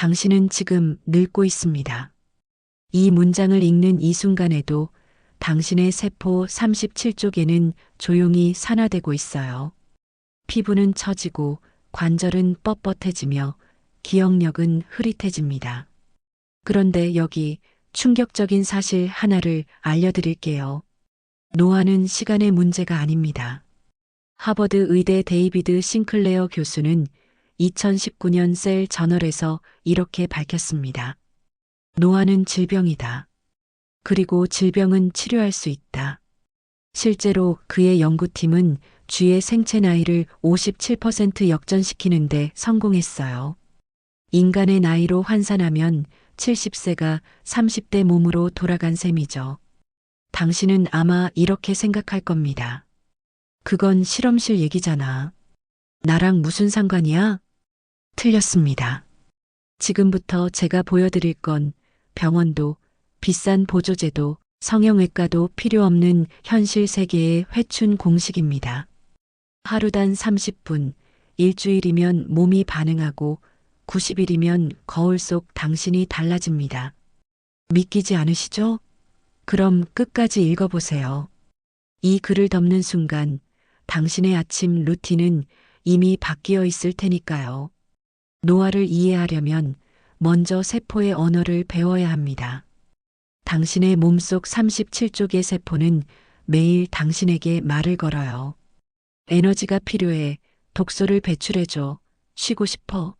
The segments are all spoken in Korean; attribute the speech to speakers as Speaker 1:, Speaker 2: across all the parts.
Speaker 1: 당신은 지금 늙고 있습니다. 이 문장을 읽는 이 순간에도 당신의 세포 37쪽에는 조용히 산화되고 있어요. 피부는 처지고 관절은 뻣뻣해지며 기억력은 흐릿해집니다. 그런데 여기 충격적인 사실 하나를 알려드릴게요. 노화는 시간의 문제가 아닙니다. 하버드 의대 데이비드 싱클레어 교수는 2019년 셀 저널에서 이렇게 밝혔습니다. 노화는 질병이다. 그리고 질병은 치료할 수 있다. 실제로 그의 연구팀은 쥐의 생체 나이를 57% 역전시키는데 성공했어요. 인간의 나이로 환산하면 70세가 30대 몸으로 돌아간 셈이죠. 당신은 아마 이렇게 생각할 겁니다. 그건 실험실 얘기잖아. 나랑 무슨 상관이야? 틀렸습니다. 지금부터 제가 보여드릴 건 병원도 비싼 보조제도 성형외과도 필요 없는 현실 세계의 회춘 공식입니다. 하루단 30분, 일주일이면 몸이 반응하고 90일이면 거울 속 당신이 달라집니다. 믿기지 않으시죠? 그럼 끝까지 읽어보세요. 이 글을 덮는 순간 당신의 아침 루틴은 이미 바뀌어 있을 테니까요. 노화를 이해하려면 먼저 세포의 언어를 배워야 합니다. 당신의 몸속 37쪽의 세포는 매일 당신에게 말을 걸어요. 에너지가 필요해. 독소를 배출해줘. 쉬고 싶어.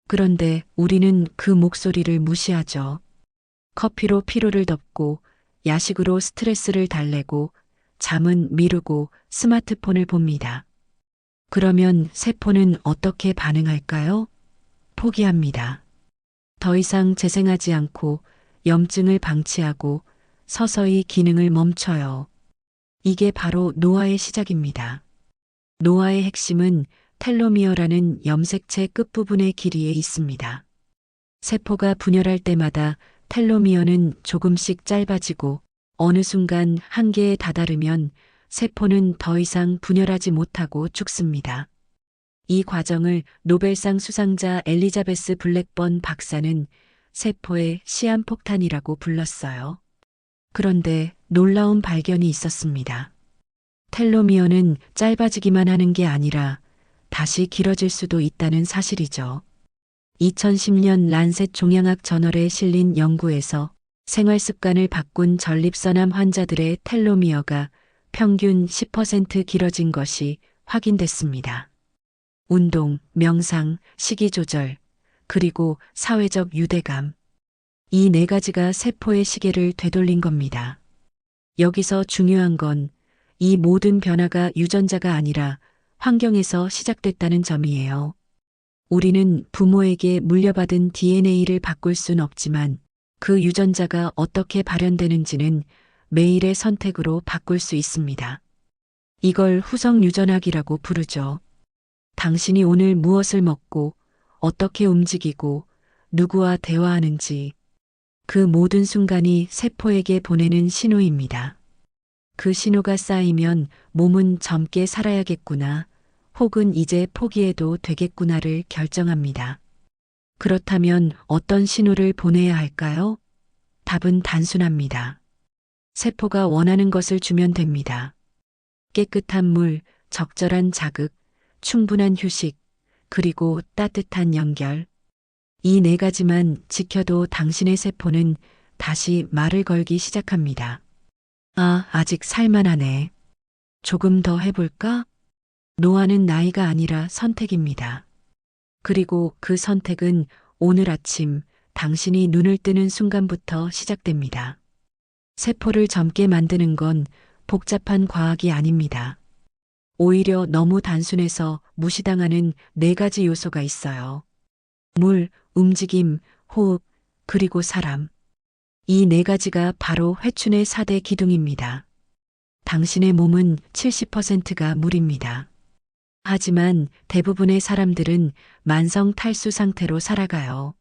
Speaker 1: 그런데 우리는 그 목소리를 무시하죠. 커피로 피로를 덮고 야식으로 스트레스를 달래고 잠은 미루고 스마트폰을 봅니다. 그러면 세포는 어떻게 반응할까요? 포기합니다. 더 이상 재생하지 않고 염증을 방치하고 서서히 기능을 멈춰요. 이게 바로 노화의 시작입니다. 노화의 핵심은 텔로미어라는 염색체 끝부분의 길이에 있습니다. 세포가 분열할 때마다 텔로미어는 조금씩 짧아지고 어느 순간 한계에 다다르면 세포는 더 이상 분열하지 못하고 죽습니다. 이 과정을 노벨상 수상자 엘리자베스 블랙번 박사는 세포의 시한폭탄이라고 불렀어요. 그런데 놀라운 발견이 있었습니다. 텔로미어는 짧아지기만 하는 게 아니라 다시 길어질 수도 있다는 사실이죠. 2010년 란셋 종양학 저널에 실린 연구에서 생활 습관을 바꾼 전립선암 환자들의 텔로미어가 평균 10% 길어진 것이 확인됐습니다. 운동, 명상, 식이 조절, 그리고 사회적 유대감. 이 네 가지가 세포의 시계를 되돌린 겁니다. 여기서 중요한 건 이 모든 변화가 유전자가 아니라 환경에서 시작됐다는 점이에요. 우리는 부모에게 물려받은 DNA를 바꿀 순 없지만 그 유전자가 어떻게 발현되는지는 매일의 선택으로 바꿀 수 있습니다. 이걸 후성 유전학이라고 부르죠. 당신이 오늘 무엇을 먹고 어떻게 움직이고 누구와 대화하는지 그 모든 순간이 세포에게 보내는 신호입니다. 그 신호가 쌓이면 몸은 젊게 살아야겠구나 혹은 이제 포기해도 되겠구나를 결정합니다. 그렇다면 어떤 신호를 보내야 할까요? 답은 단순합니다. 세포가 원하는 것을 주면 됩니다. 깨끗한 물, 적절한 자극, 충분한 휴식, 그리고 따뜻한 연결. 이 네 가지만 지켜도 당신의 세포는 다시 말을 걸기 시작합니다. 아, 아직 살만하네. 조금 더 해볼까? 노화는 나이가 아니라 선택입니다. 그리고 그 선택은 오늘 아침 당신이 눈을 뜨는 순간부터 시작됩니다. 세포를 젊게 만드는 건 복잡한 과학이 아닙니다. 오히려 너무 단순해서 무시당하는 네 가지 요소가 있어요. 물, 움직임, 호흡, 그리고 사람. 이 네 가지가 바로 회춘의 4대 기둥입니다. 당신의 몸은 70%가 물입니다. 하지만 대부분의 사람들은 만성 탈수 상태로 살아가요.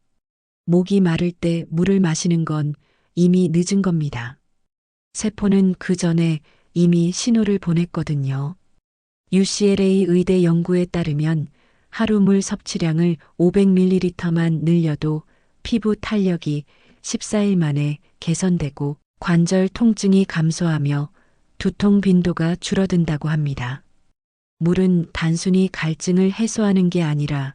Speaker 1: 목이 마를 때 물을 마시는 건 이미 늦은 겁니다. 세포는 그 전에 이미 신호를 보냈거든요. UCLA 의대 연구에 따르면 하루 물 섭취량을 500ml만 늘려도 피부 탄력이 14일 만에 개선되고 관절 통증이 감소하며 두통 빈도가 줄어든다고 합니다. 물은 단순히 갈증을 해소하는 게 아니라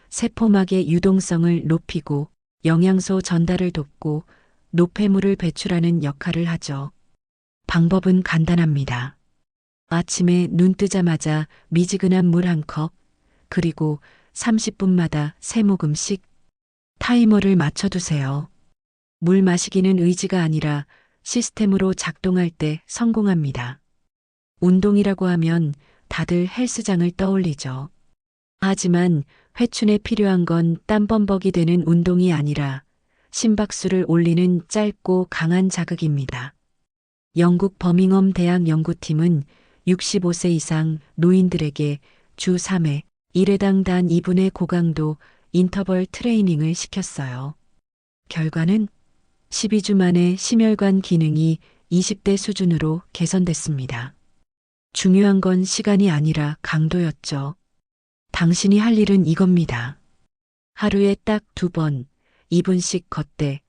Speaker 1: 세포막의 유동성을 높이고 영양소 전달을 돕고 노폐물을 배출하는 역할을 하죠. 방법은 간단합니다. 아침에 눈 뜨자마자 미지근한 물 한 컵, 그리고 30분마다 3모금씩 타이머를 맞춰두세요. 물 마시기는 의지가 아니라 시스템으로 작동할 때 성공합니다. 운동이라고 하면 다들 헬스장을 떠올리죠. 하지만 회춘에 필요한 건 땀범벅이 되는 운동이 아니라 심박수를 올리는 짧고 강한 자극입니다. 영국 버밍엄 대학 연구팀은 65세 이상 노인들에게 주 3회 1회당 단 2분의 고강도 인터벌 트레이닝을 시켰어요. 결과는 12주 만에 심혈관 기능이 20대 수준으로 개선됐습니다. 중요한 건 시간이 아니라 강도였죠. 당신이 할 일은 이겁니다. 하루에 딱 2번, 2분씩 걷되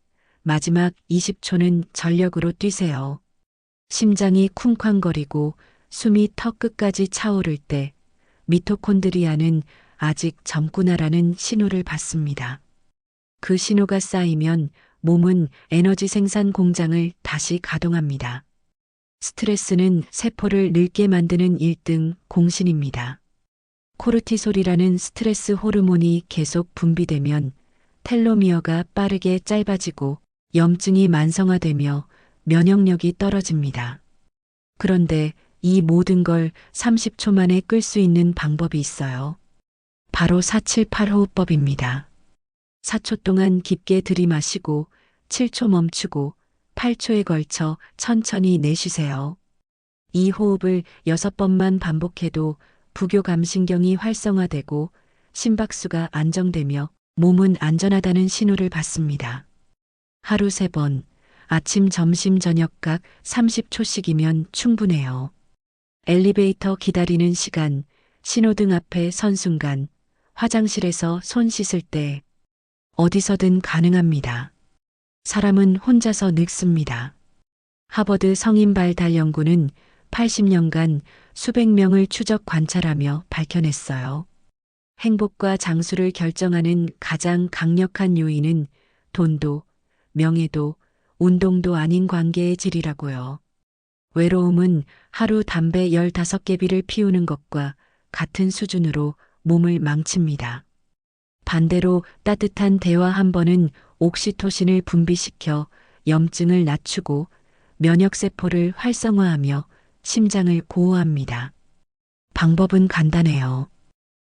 Speaker 1: 마지막 20초는 전력으로 뛰세요. 심장이 쿵쾅거리고 숨이 턱 끝까지 차오를 때 미토콘드리아는 아직 젊구나라는 신호를 받습니다. 그 신호가 쌓이면 몸은 에너지 생산 공장을 다시 가동합니다. 스트레스는 세포를 늙게 만드는 1등 공신입니다. 코르티솔이라는 스트레스 호르몬이 계속 분비되면 텔로미어가 빠르게 짧아지고 염증이 만성화되며 면역력이 떨어집니다. 그런데 이 모든 걸 30초 만에 끌 수 있는 방법이 있어요. 바로 478호흡법입니다. 4초 동안 깊게 들이마시고 7초 멈추고 8초에 걸쳐 천천히 내쉬세요. 이 호흡을 6번만 반복해도 부교감신경이 활성화되고 심박수가 안정되며 몸은 안전하다는 신호를 받습니다. 하루 3번, 아침, 점심, 저녁 각 30초씩이면 충분해요. 엘리베이터 기다리는 시간, 신호등 앞에 선 순간, 화장실에서 손 씻을 때, 어디서든 가능합니다. 사람은 혼자서 늙습니다. 하버드 성인 발달 연구는 80년간 수백 명을 추적 관찰하며 밝혀냈어요. 행복과 장수를 결정하는 가장 강력한 요인은 돈도, 명예도, 운동도 아닌 관계의 질이라고요. 외로움은 하루 담배 15개비를 피우는 것과 같은 수준으로 몸을 망칩니다. 반대로 따뜻한 대화 한 번은 옥시토신을 분비시켜 염증을 낮추고 면역세포를 활성화하며 심장을 보호합니다. 방법은 간단해요.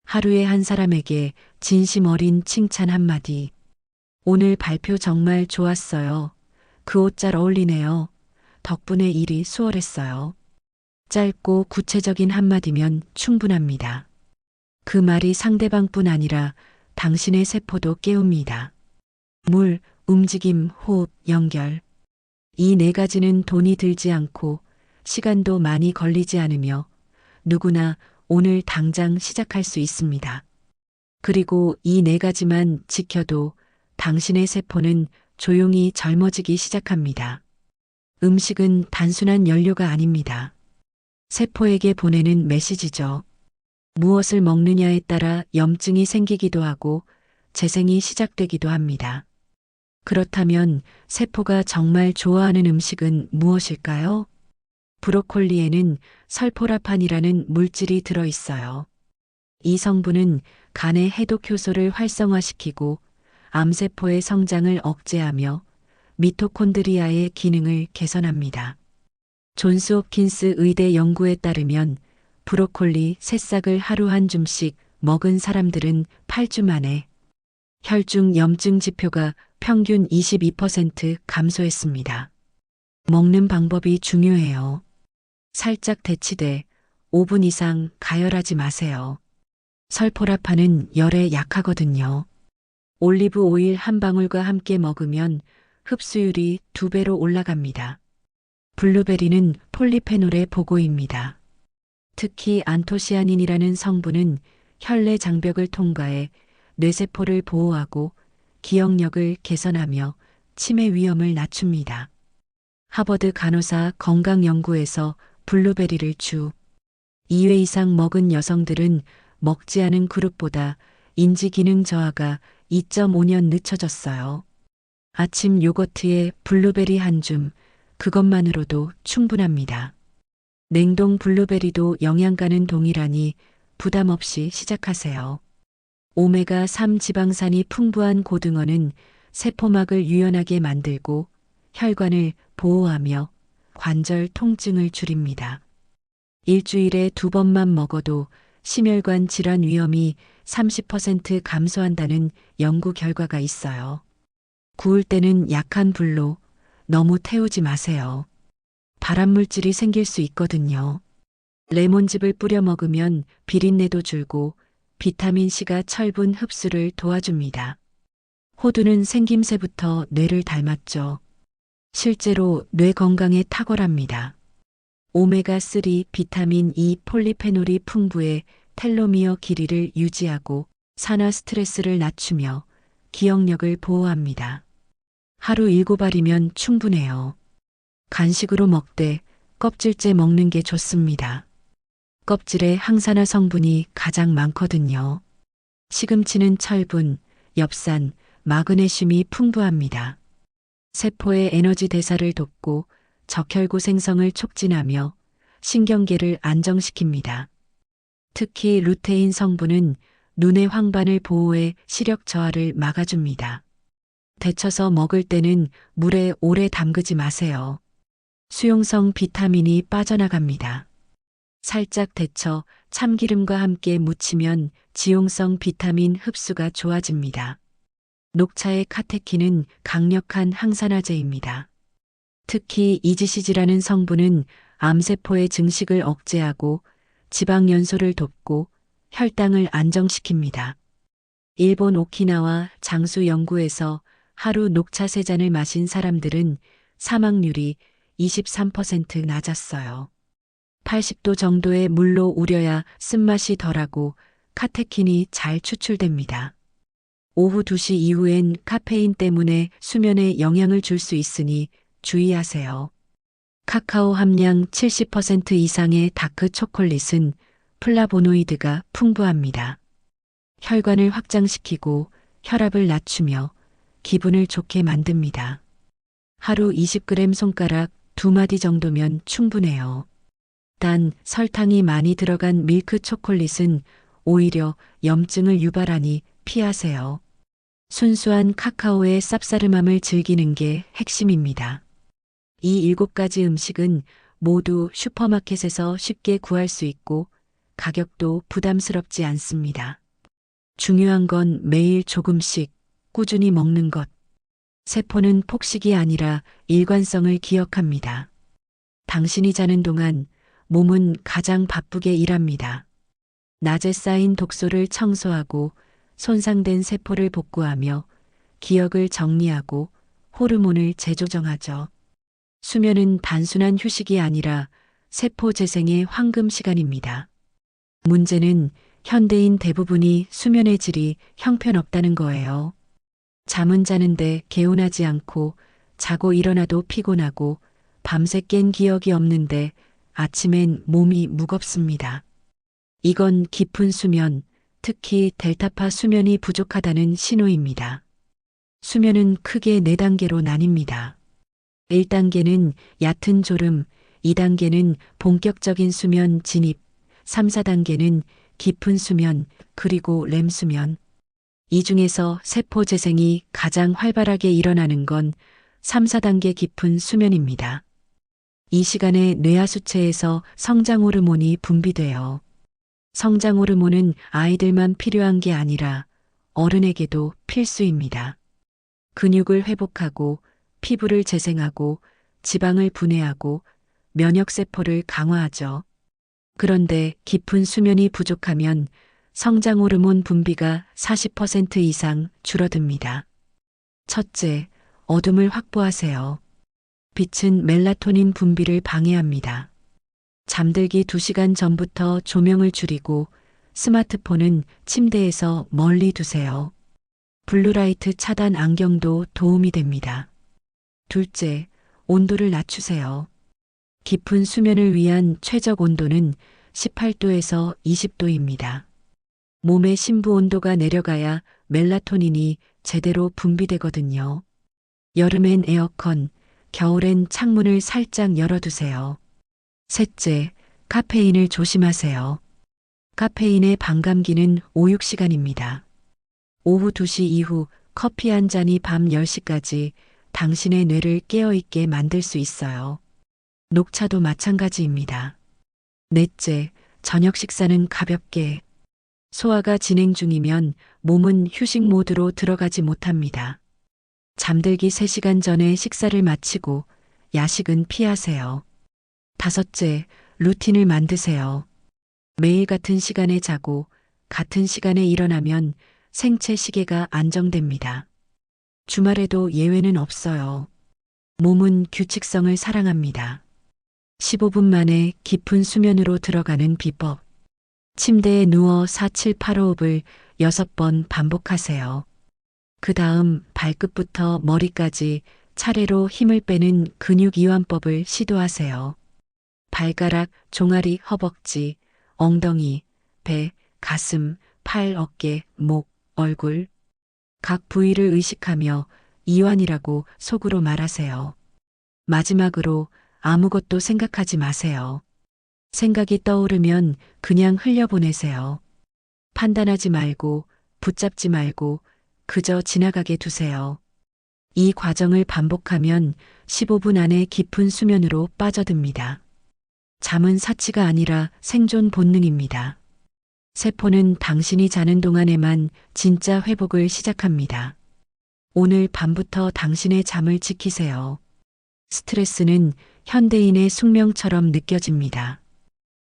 Speaker 1: 하루에 한 사람에게 진심 어린 칭찬 한마디. 오늘 발표 정말 좋았어요. 그 옷 잘 어울리네요. 덕분에 일이 수월했어요. 짧고 구체적인 한마디면 충분합니다. 그 말이 상대방뿐 아니라 당신의 세포도 깨웁니다. 물, 움직임, 호흡, 연결. 이 4가지는 돈이 들지 않고 시간도 많이 걸리지 않으며 누구나 오늘 당장 시작할 수 있습니다. 그리고 이 4가지만 지켜도 당신의 세포는 조용히 젊어지기 시작합니다. 음식은 단순한 연료가 아닙니다. 세포에게 보내는 메시지죠. 무엇을 먹느냐에 따라 염증이 생기기도 하고 재생이 시작되기도 합니다. 그렇다면 세포가 정말 좋아하는 음식은 무엇일까요? 브로콜리에는 설포라판이라는 물질이 들어있어요. 이 성분은 간의 해독 효소를 활성화시키고 암세포의 성장을 억제하며 미토콘드리아의 기능을 개선합니다. 존스 홉킨스 의대 연구에 따르면 브로콜리 새싹을 하루 한 줌씩 먹은 사람들은 8주 만에 혈중 염증 지표가 평균 22% 감소했습니다. 먹는 방법이 중요해요. 살짝 데치되 5분 이상 가열하지 마세요. 설포라판은 열에 약하거든요. 올리브 오일 한 방울과 함께 먹으면 흡수율이 2배로 올라갑니다. 블루베리는 폴리페놀의 보고입니다. 특히 안토시아닌이라는 성분은 혈내 장벽을 통과해 뇌세포를 보호하고 기억력을 개선하며 치매 위험을 낮춥니다. 하버드 간호사 건강연구에서 블루베리를 주 2회 이상 먹은 여성들은 먹지 않은 그룹보다 인지 기능 저하가 2.5년 늦춰졌어요. 아침 요거트에 블루베리 한 줌, 그것만으로도 충분합니다. 냉동 블루베리도 영양가는 동일하니 부담 없이 시작하세요. 오메가3 지방산이 풍부한 고등어는 세포막을 유연하게 만들고 혈관을 보호하며 관절 통증을 줄입니다. 일주일에 2번만 먹어도 심혈관 질환 위험이 30% 감소한다는 연구 결과가 있어요. 구울 때는 약한 불로 너무 태우지 마세요. 발암물질이 생길 수 있거든요. 레몬즙을 뿌려 먹으면 비린내도 줄고 비타민C가 철분 흡수를 도와줍니다. 호두는 생김새부터 뇌를 닮았죠. 실제로 뇌 건강에 탁월합니다. 오메가3 비타민 E 폴리페놀이 풍부해 텔로미어 길이를 유지하고 산화 스트레스를 낮추며 기억력을 보호합니다. 하루 7알이면 충분해요. 간식으로 먹되 껍질째 먹는 게 좋습니다. 껍질에 항산화 성분이 가장 많거든요. 시금치는 철분, 엽산, 마그네슘이 풍부합니다. 세포의 에너지 대사를 돕고 적혈구 생성을 촉진하며 신경계를 안정시킵니다. 특히 루테인 성분은 눈의 황반을 보호해 시력 저하를 막아줍니다. 데쳐서 먹을 때는 물에 오래 담그지 마세요. 수용성 비타민이 빠져나갑니다. 살짝 데쳐 참기름과 함께 무치면 지용성 비타민 흡수가 좋아집니다. 녹차의 카테킨은 강력한 항산화제입니다. 특히 이지시지라는 성분은 암세포의 증식을 억제하고 지방 연소를 돕고 혈당을 안정시킵니다. 일본 오키나와 장수 연구에서 하루 녹차 3잔을 마신 사람들은 사망률이 23% 낮았어요. 80도 정도의 물로 우려야 쓴맛이 덜하고 카테킨이 잘 추출됩니다. 오후 2시 이후엔 카페인 때문에 수면에 영향을 줄 수 있으니 주의하세요. 카카오 함량 70% 이상의 다크 초콜릿은 플라보노이드가 풍부합니다. 혈관을 확장시키고 혈압을 낮추며 기분을 좋게 만듭니다. 하루 20g 손가락 2마디 정도면 충분해요. 단 설탕이 많이 들어간 밀크 초콜릿은 오히려 염증을 유발하니 피하세요. 순수한 카카오의 쌉싸름함을 즐기는 게 핵심입니다. 이 7가지 음식은 모두 슈퍼마켓에서 쉽게 구할 수 있고 가격도 부담스럽지 않습니다. 중요한 건 매일 조금씩 꾸준히 먹는 것. 세포는 폭식이 아니라 일관성을 기억합니다. 당신이 자는 동안 몸은 가장 바쁘게 일합니다. 낮에 쌓인 독소를 청소하고 손상된 세포를 복구하며 기억을 정리하고 호르몬을 재조정하죠. 수면은 단순한 휴식이 아니라 세포 재생의 황금 시간입니다. 문제는 현대인 대부분이 수면의 질이 형편없다는 거예요. 잠은 자는데 개운하지 않고 자고 일어나도 피곤하고 밤새 깬 기억이 없는데 아침엔 몸이 무겁습니다. 이건 깊은 수면, 특히 델타파 수면이 부족하다는 신호입니다. 수면은 크게 4단계로 나뉩니다. 1단계는 얕은 졸음, 2단계는 본격적인 수면 진입, 3, 4단계는 깊은 수면, 그리고 렘 수면. 이 중에서 세포 재생이 가장 활발하게 일어나는 건 3, 4단계 깊은 수면입니다. 이 시간에 뇌하수체에서 성장 호르몬이 분비돼요. 성장 호르몬은 아이들만 필요한 게 아니라 어른에게도 필수입니다. 근육을 회복하고 피부를 재생하고 지방을 분해하고 면역세포를 강화하죠. 그런데 깊은 수면이 부족하면 성장 호르몬 분비가 40% 이상 줄어듭니다. 첫째, 어둠을 확보하세요. 빛은 멜라토닌 분비를 방해합니다. 잠들기 2시간 전부터 조명을 줄이고 스마트폰은 침대에서 멀리 두세요. 블루라이트 차단 안경도 도움이 됩니다. 둘째, 온도를 낮추세요. 깊은 수면을 위한 최적 온도는 18도에서 20도입니다. 몸의 심부 온도가 내려가야 멜라토닌이 제대로 분비되거든요. 여름엔 에어컨, 겨울엔 창문을 살짝 열어두세요. 셋째, 카페인을 조심하세요. 카페인의 반감기는 5, 6시간입니다. 오후 2시 이후 커피 한 잔이 밤 10시까지 당신의 뇌를 깨어있게 만들 수 있어요. 녹차도 마찬가지입니다. 넷째, 저녁 식사는 가볍게. 소화가 진행 중이면 몸은 휴식 모드로 들어가지 못합니다. 잠들기 3시간 전에 식사를 마치고 야식은 피하세요. 다섯째, 루틴을 만드세요. 매일 같은 시간에 자고 같은 시간에 일어나면 생체 시계가 안정됩니다. 주말에도 예외는 없어요. 몸은 규칙성을 사랑합니다. 15분 만에 깊은 수면으로 들어가는 비법. 침대에 누워 4, 7, 8호흡을 6번 반복하세요. 그 다음 발끝부터 머리까지 차례로 힘을 빼는 근육 이완법을 시도하세요. 발가락, 종아리, 허벅지, 엉덩이, 배, 가슴, 팔, 어깨, 목, 얼굴. 각 부위를 의식하며 이완이라고 속으로 말하세요. 마지막으로 아무것도 생각하지 마세요. 생각이 떠오르면 그냥 흘려보내세요. 판단하지 말고 붙잡지 말고 그저 지나가게 두세요. 이 과정을 반복하면 15분 안에 깊은 수면으로 빠져듭니다. 잠은 사치가 아니라 생존 본능입니다. 세포는 당신이 자는 동안에만 진짜 회복을 시작합니다. 오늘 밤부터 당신의 잠을 지키세요. 스트레스는 현대인의 숙명처럼 느껴집니다.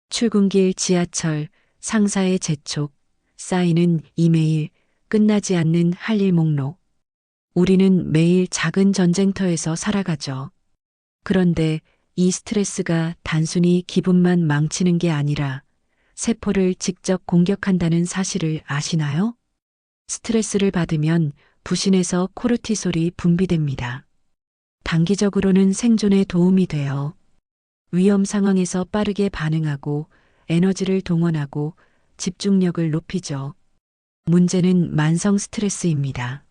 Speaker 1: 출근길, 지하철, 상사의 재촉, 쌓이는 이메일, 끝나지 않는 할 일 목록. 우리는 매일 작은 전쟁터에서 살아가죠. 그런데 이 스트레스가 단순히 기분만 망치는 게 아니라 세포를 직접 공격한다는 사실을 아시나요? 스트레스를 받으면 부신에서 코르티솔이 분비됩니다. 단기적으로는 생존에 도움이 돼요. 위험 상황에서 빠르게 반응하고 에너지를 동원하고 집중력을 높이죠. 문제는 만성 스트레스입니다.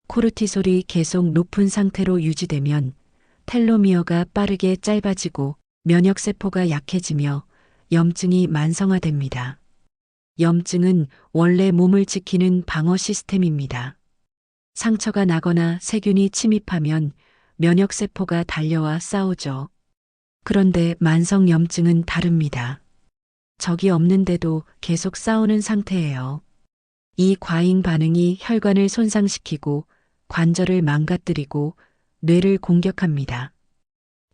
Speaker 1: 코르티솔이 계속 높은 상태로 유지되면 텔로미어가 빠르게 짧아지고 면역세포가 약해지며 염증이 만성화됩니다. 염증은 원래 몸을 지키는 방어 시스템입니다. 상처가 나거나 세균이 침입하면 면역세포가 달려와 싸우죠. 그런데 만성 염증은 다릅니다. 적이 없는데도 계속 싸우는 상태예요. 이 과잉 반응이 혈관을 손상시키고 관절을 망가뜨리고 뇌를 공격합니다.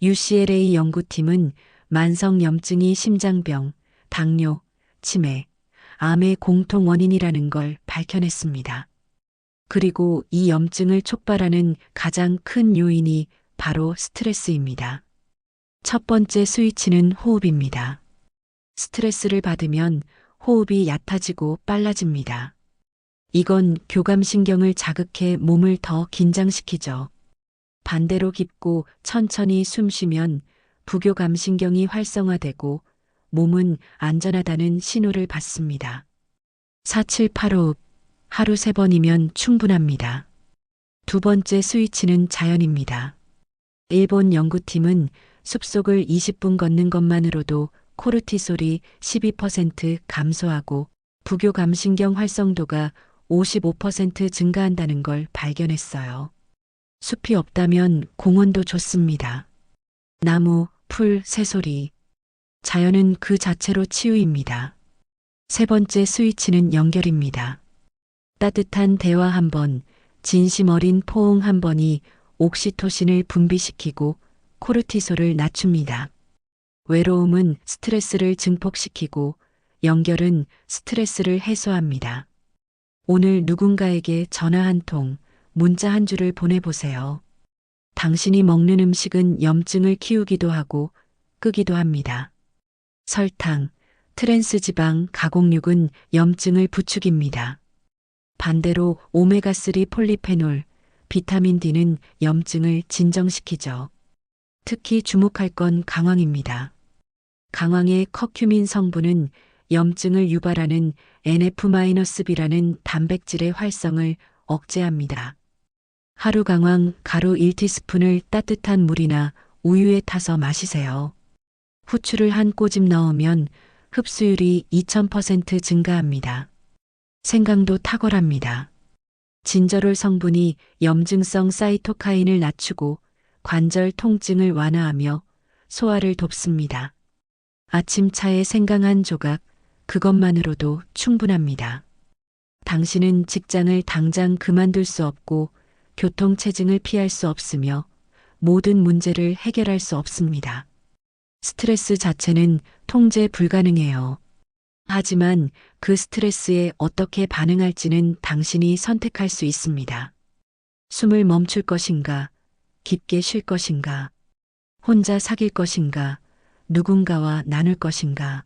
Speaker 1: UCLA 연구팀은 만성 염증이 심장병, 당뇨, 치매, 암의 공통 원인이라는 걸 밝혀냈습니다. 그리고 이 염증을 촉발하는 가장 큰 요인이 바로 스트레스입니다. 첫 번째 스위치는 호흡입니다. 스트레스를 받으면 호흡이 얕아지고 빨라집니다. 이건 교감신경을 자극해 몸을 더 긴장시키죠. 반대로 깊고 천천히 숨 쉬면 부교감신경이 활성화되고 몸은 안전하다는 신호를 받습니다. 4-7-8호흡 하루 3번이면 충분합니다. 두 번째 스위치는 자연입니다. 일본 연구팀은 숲속을 20분 걷는 것만으로도 코르티솔이 12% 감소하고 부교감신경 활성도가 55% 증가한다는 걸 발견했어요. 숲이 없다면 공원도 좋습니다. 나무, 풀, 새소리. 자연은 그 자체로 치유입니다. 세 번째 스위치는 연결입니다. 따뜻한 대화 한 번, 진심 어린 포옹 한 번이 옥시토신을 분비시키고 코르티솔을 낮춥니다. 외로움은 스트레스를 증폭시키고 연결은 스트레스를 해소합니다. 오늘 누군가에게 전화 한 통, 문자 한 줄을 보내보세요. 당신이 먹는 음식은 염증을 키우기도 하고 끄기도 합니다. 설탕, 트랜스 지방, 가공육은 염증을 부추깁니다. 반대로 오메가3 폴리페놀, 비타민 D는 염증을 진정시키죠. 특히 주목할 건 강황입니다. 강황의 커큐민 성분은 염증을 유발하는 NF-B라는 단백질의 활성을 억제합니다. 하루 강황 가루 1티스푼을 따뜻한 물이나 우유에 타서 마시세요. 후추를 한 꼬집 넣으면 흡수율이 2000% 증가합니다. 생강도 탁월합니다. 진저롤 성분이 염증성 사이토카인을 낮추고 관절 통증을 완화하며 소화를 돕습니다. 아침차에 생강 한 조각, 그것만으로도 충분합니다. 당신은 직장을 당장 그만둘 수 없고 교통체증을 피할 수 없으며 모든 문제를 해결할 수 없습니다. 스트레스 자체는 통제 불가능해요. 하지만 그 스트레스에 어떻게 반응할지는 당신이 선택할 수 있습니다. 숨을 멈출 것인가, 깊게 쉴 것인가, 혼자 사귈 것인가, 누군가와 나눌 것인가,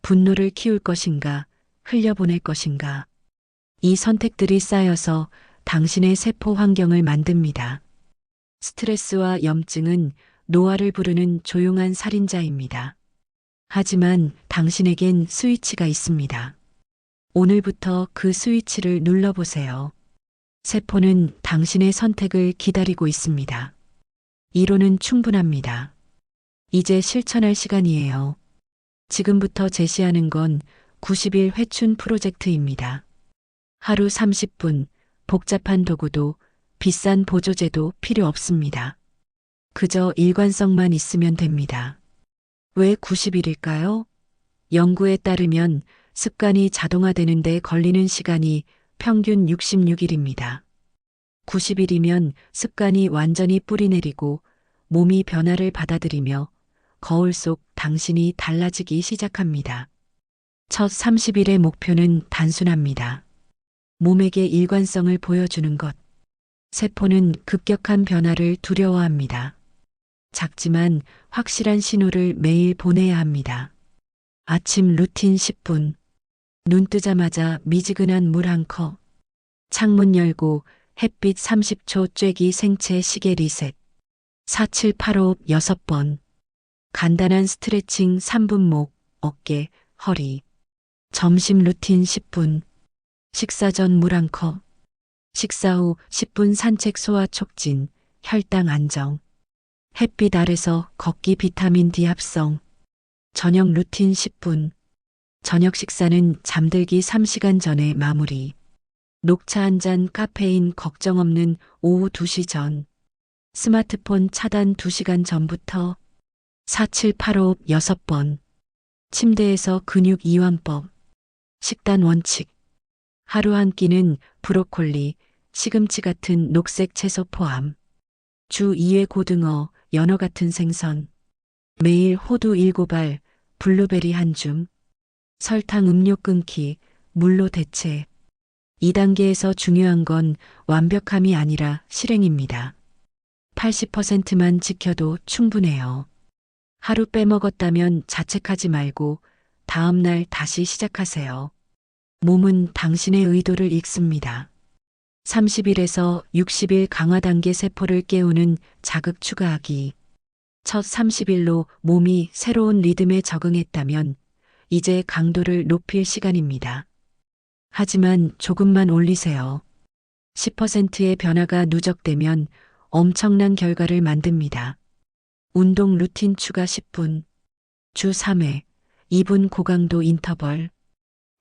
Speaker 1: 분노를 키울 것인가, 흘려보낼 것인가. 이 선택들이 쌓여서 당신의 세포 환경을 만듭니다. 스트레스와 염증은 노화를 부르는 조용한 살인자입니다. 하지만 당신에겐 스위치가 있습니다. 오늘부터 그 스위치를 눌러보세요. 세포는 당신의 선택을 기다리고 있습니다. 이론은 충분합니다. 이제 실천할 시간이에요. 지금부터 제시하는 건 90일 회춘 프로젝트입니다. 하루 30분, 복잡한 도구도 비싼 보조제도 필요 없습니다. 그저 일관성만 있으면 됩니다. 왜 90일일까요? 연구에 따르면 습관이 자동화되는데 걸리는 시간이 평균 66일입니다. 90일이면 습관이 완전히 뿌리내리고 몸이 변화를 받아들이며 거울 속 당신이 달라지기 시작합니다. 첫 30일의 목표는 단순합니다. 몸에게 일관성을 보여주는 것. 세포는 급격한 변화를 두려워합니다. 작지만 확실한 신호를 매일 보내야 합니다. 아침 루틴 10분. 눈 뜨자마자 미지근한 물 한 컵. 창문 열고 햇빛 30초 쬐기 생체 시계 리셋. 4785 6번. 간단한 스트레칭 3분 목, 어깨, 허리. 점심 루틴 10분. 식사 전 물 한 컵. 식사 후 10분 산책 소화 촉진, 혈당 안정. 햇빛 아래서 걷기 비타민 D 합성. 저녁 루틴 10분. 저녁 식사는 잠들기 3시간 전에 마무리. 녹차 한 잔 카페인 걱정 없는 오후 2시 전. 스마트폰 차단 2시간 전부터. 4785 6번. 침대에서 근육 이완법. 식단 원칙. 하루 한 끼는 브로콜리, 시금치 같은 녹색 채소 포함. 주 2회 고등어, 연어 같은 생선. 매일 호두 7알, 블루베리 한 줌. 설탕 음료 끊기, 물로 대체. 2단계에서 중요한 건 완벽함이 아니라 실행입니다. 80%만 지켜도 충분해요. 하루 빼먹었다면 자책하지 말고 다음 날 다시 시작하세요. 몸은 당신의 의도를 읽습니다. 30일에서 60일 강화 단계 세포를 깨우는 자극 추가하기. 첫 30일로 몸이 새로운 리듬에 적응했다면 이제 강도를 높일 시간입니다. 하지만 조금만 올리세요. 10%의 변화가 누적되면 엄청난 결과를 만듭니다. 운동 루틴 추가 10분. 주 3회. 2분 고강도 인터벌.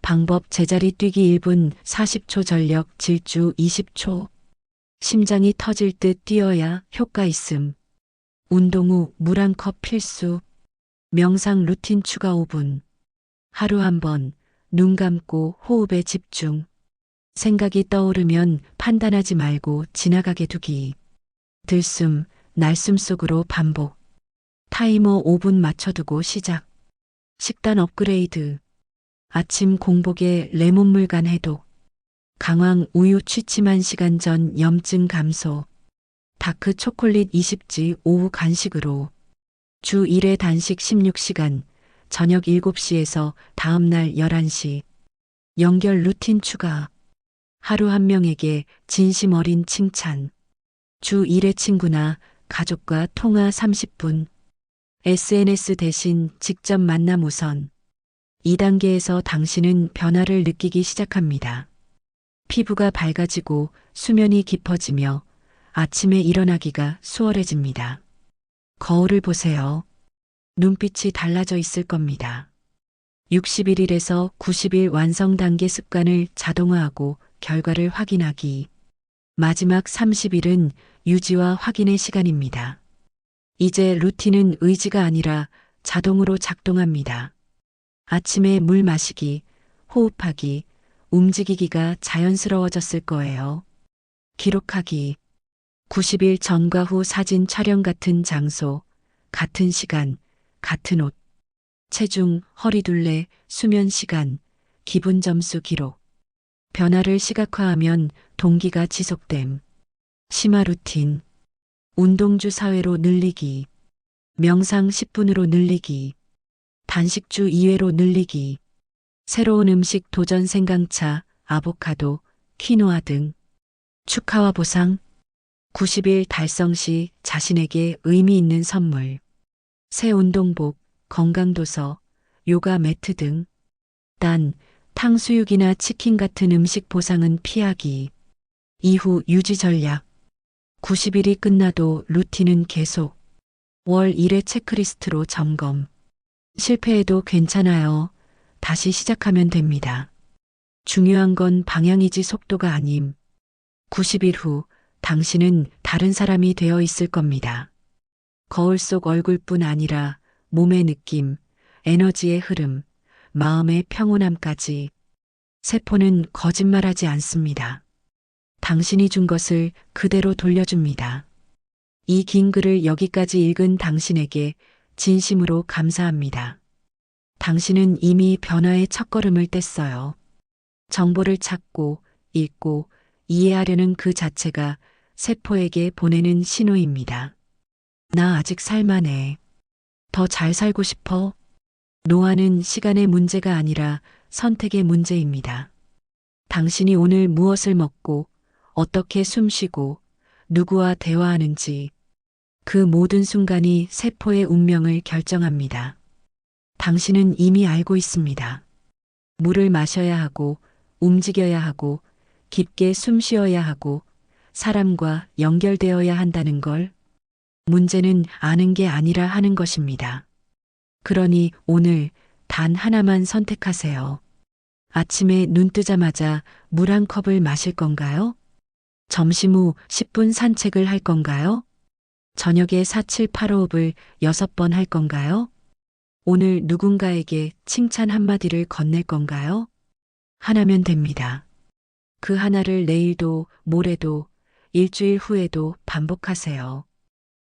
Speaker 1: 방법 제자리 뛰기 1분 40초 전력 질주 20초. 심장이 터질 듯 뛰어야 효과 있음. 운동 후 물 한 컵 필수. 명상 루틴 추가 5분. 하루 한 번, 눈 감고 호흡에 집중. 생각이 떠오르면 판단하지 말고 지나가게 두기. 들숨, 날숨 속으로 반복. 타이머 5분 맞춰두고 시작. 식단 업그레이드. 아침 공복에 레몬물 간 해독. 강황 우유 취침 1시간 전 염증 감소. 다크 초콜릿 20지 오후 간식으로. 주 1회 단식 16시간. 저녁 7시에서 다음날 11시. 연결 루틴 추가. 하루 한 명에게 진심 어린 칭찬. 주 1회 친구나 가족과 통화 30분. SNS 대신 직접 만남 우선. 2단계에서 당신은 변화를 느끼기 시작합니다. 피부가 밝아지고 수면이 깊어지며 아침에 일어나기가 수월해집니다. 거울을 보세요. 눈빛이 달라져 있을 겁니다. 61일에서 90일 완성 단계 습관을 자동화하고 결과를 확인하기. 마지막 30일은 유지와 확인의 시간입니다. 이제 루틴은 의지가 아니라 자동으로 작동합니다. 아침에 물 마시기, 호흡하기, 움직이기가 자연스러워졌을 거예요. 기록하기. 90일 전과 후 사진 촬영 같은 장소, 같은 시간, 같은 옷. 체중, 허리둘레, 수면 시간, 기분 점수 기록. 변화를 시각화하면 동기가 지속됨. 심화 루틴. 운동주 사회로 늘리기. 명상 10분으로 늘리기. 단식주 2회로 늘리기. 새로운 음식 도전 생강차, 아보카도, 키노아 등. 축하와 보상. 90일 달성 시 자신에게 의미 있는 선물. 새 운동복, 건강도서, 요가 매트 등. 단, 탕수육이나 치킨 같은 음식 보상은 피하기. 이후 유지 전략. 90일이 끝나도 루틴은 계속. 월 1회 체크리스트로 점검. 실패해도 괜찮아요. 다시 시작하면 됩니다. 중요한 건 방향이지 속도가 아님. 90일 후 당신은 다른 사람이 되어 있을 겁니다. 거울 속 얼굴뿐 아니라 몸의 느낌, 에너지의 흐름, 마음의 평온함까지. 세포는 거짓말하지 않습니다. 당신이 준 것을 그대로 돌려줍니다. 이 긴 글을 여기까지 읽은 당신에게 진심으로 감사합니다. 당신은 이미 변화의 첫걸음을 뗐어요. 정보를 찾고, 읽고, 이해하려는 그 자체가 세포에게 보내는 신호입니다. 나 아직 살만해. 더 잘 살고 싶어? 노화는 시간의 문제가 아니라 선택의 문제입니다. 당신이 오늘 무엇을 먹고, 어떻게 숨쉬고, 누구와 대화하는지, 그 모든 순간이 세포의 운명을 결정합니다. 당신은 이미 알고 있습니다. 물을 마셔야 하고, 움직여야 하고, 깊게 숨 쉬어야 하고, 사람과 연결되어야 한다는 걸. 문제는 아는 게 아니라 하는 것입니다. 그러니 오늘 단 하나만 선택하세요. 아침에 눈 뜨자마자 물 한 컵을 마실 건가요? 점심 후 10분 산책을 할 건가요? 저녁에 4785호흡을 6번 할 건가요? 오늘 누군가에게 칭찬 한마디를 건넬 건가요? 하나면 됩니다. 그 하나를 내일도, 모레도, 일주일 후에도 반복하세요.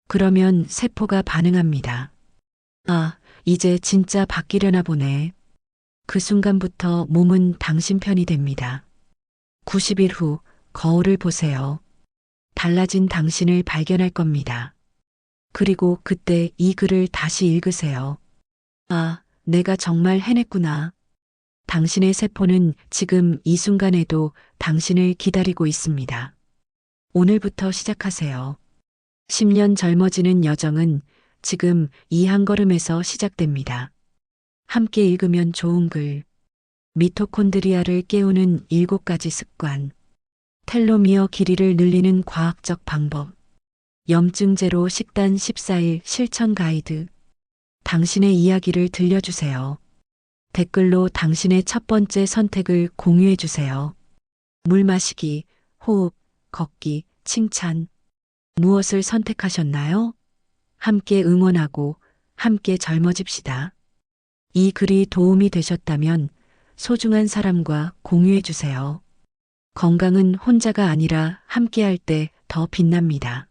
Speaker 1: 그러면 세포가 반응합니다. 아, 이제 진짜 바뀌려나 보네. 그 순간부터 몸은 당신 편이 됩니다. 90일 후 거울을 보세요. 달라진 당신을 발견할 겁니다. 그리고 그때 이 글을 다시 읽으세요. 아, 내가 정말 해냈구나. 당신의 세포는 지금 이 순간에도 당신을 기다리고 있습니다. 오늘부터 시작하세요. 10년 젊어지는 여정은 지금 이 한 걸음에서 시작됩니다. 함께 읽으면 좋은 글. 미토콘드리아를 깨우는 7가지 습관. 텔로미어 길이를 늘리는 과학적 방법. 염증 제로 식단 14일 실천 가이드. 당신의 이야기를 들려주세요. 댓글로 당신의 첫 번째 선택을 공유해 주세요. 물 마시기, 호흡, 걷기, 칭찬. 무엇을 선택하셨나요? 함께 응원하고 함께 젊어집시다. 이 글이 도움이 되셨다면 소중한 사람과 공유해 주세요. 건강은 혼자가 아니라 함께할 때 더 빛납니다.